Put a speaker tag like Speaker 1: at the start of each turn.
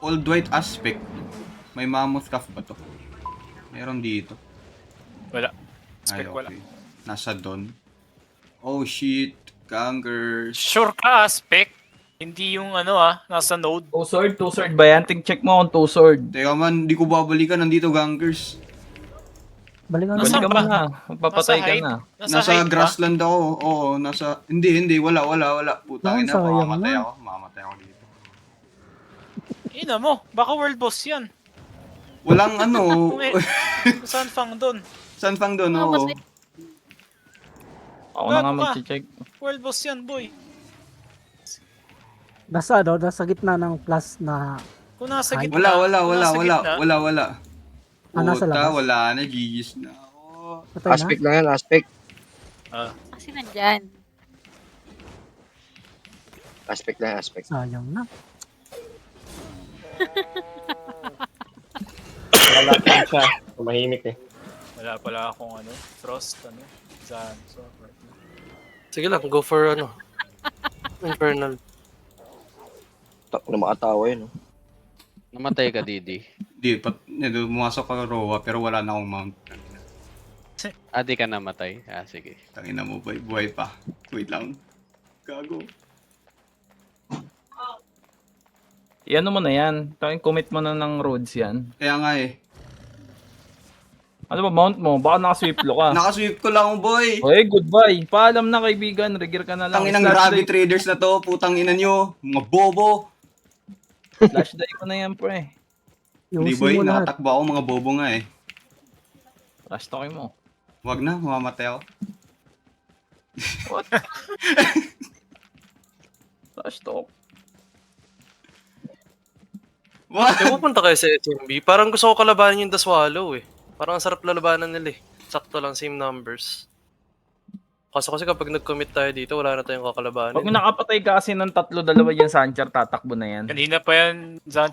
Speaker 1: Old White Aspect. May Mammoth Calf ba to? Meron dito.
Speaker 2: Wala.
Speaker 1: Ay,
Speaker 2: Spec wala.
Speaker 1: okay. Nasa Don. Oh shit. Gangers.
Speaker 2: Sure ka, spec? Hindi yung ano nasa node.
Speaker 3: Two sword ba yan? Check mo kung two sword.
Speaker 1: Teka man, di ko babalikan. Nandito Gangers.
Speaker 4: Balikan
Speaker 2: Nasaan
Speaker 3: Balik
Speaker 4: mo.
Speaker 3: ka
Speaker 2: ba?
Speaker 3: muna. Magpapatay
Speaker 2: Nasa
Speaker 3: ka
Speaker 2: hide?
Speaker 3: na.
Speaker 1: Nasa
Speaker 2: hide ba?
Speaker 1: grassland ako. Oo, nasa... Hindi. Wala. Putangin na,
Speaker 4: Sayang
Speaker 1: mamamatay
Speaker 4: na.
Speaker 1: ako. Mamamatay ako dito.
Speaker 2: Ina mo, baka world boss yan.
Speaker 1: Walang ano...
Speaker 2: Saan fang doon?
Speaker 1: San Fang doon,
Speaker 5: Ah,
Speaker 1: oo.
Speaker 5: mas-
Speaker 3: Ako na nga
Speaker 2: Gago ka.
Speaker 3: mag-check.
Speaker 2: World boss yan, boy.
Speaker 4: Nasa gitna ng plus na
Speaker 2: Kung nasa
Speaker 4: Ay.
Speaker 2: gitna.
Speaker 1: Wala.
Speaker 2: kung nasa gitna,
Speaker 1: Wala.
Speaker 4: Nasa
Speaker 1: Puta,
Speaker 4: labas?
Speaker 1: wala na. Gigis na ako.
Speaker 4: patay na.
Speaker 6: Aspect lang yan, aspect.
Speaker 5: Kasi nandyan.
Speaker 6: Aspect lang, aspect.
Speaker 4: Sayang na.
Speaker 7: Wala pa siya. Tumahimik eh.
Speaker 2: Wala pala akong frost, Zanzo.
Speaker 8: Sige lang, go for Infernal.
Speaker 6: Makatawa yun.
Speaker 9: Namatay ka, Didi.
Speaker 1: Di, pumasok ka Roa, pero wala na akong mount.
Speaker 9: Di ka namatay. Sige.
Speaker 1: Tangina mo, buhay pa. Wait lang. Gago.
Speaker 3: Iyan mo na yan. Commit mo na ng roads yan.
Speaker 1: Kaya nga eh.
Speaker 3: Ano ba mount mo? Baka nakaswiplo ka.
Speaker 1: Nakasweep ko lang, boy.
Speaker 3: Okay, goodbye. Paalam na kaibigan. Regear ka na lang.
Speaker 1: Tanginang Rabbit Traders na to. Putang ina nyo. Mga bobo.
Speaker 3: Flash die ko na yan, pre.
Speaker 1: Hindi,
Speaker 4: Iusin
Speaker 1: boy.
Speaker 4: mo lahat.
Speaker 1: Nakatakbo ako. Mga bobo nga eh.
Speaker 3: Flash talk mo.
Speaker 1: Wag na. Mamamatay ako.
Speaker 3: What? Flash talk.
Speaker 1: What?
Speaker 8: Kaya pupunta kayo sa SMB, parang gusto ko kalabanin yung The Swallow eh. Parang ang sarap lalabanan nila eh. Sakto lang, same numbers. Kasi kapag nag-commit tayo dito, wala na tayong kakalabanin.
Speaker 3: Pag nakapatay ka kasi ng 3-2 yan, Sanchar, tatakbo na yan.
Speaker 2: Kanina pa yan, Zancho.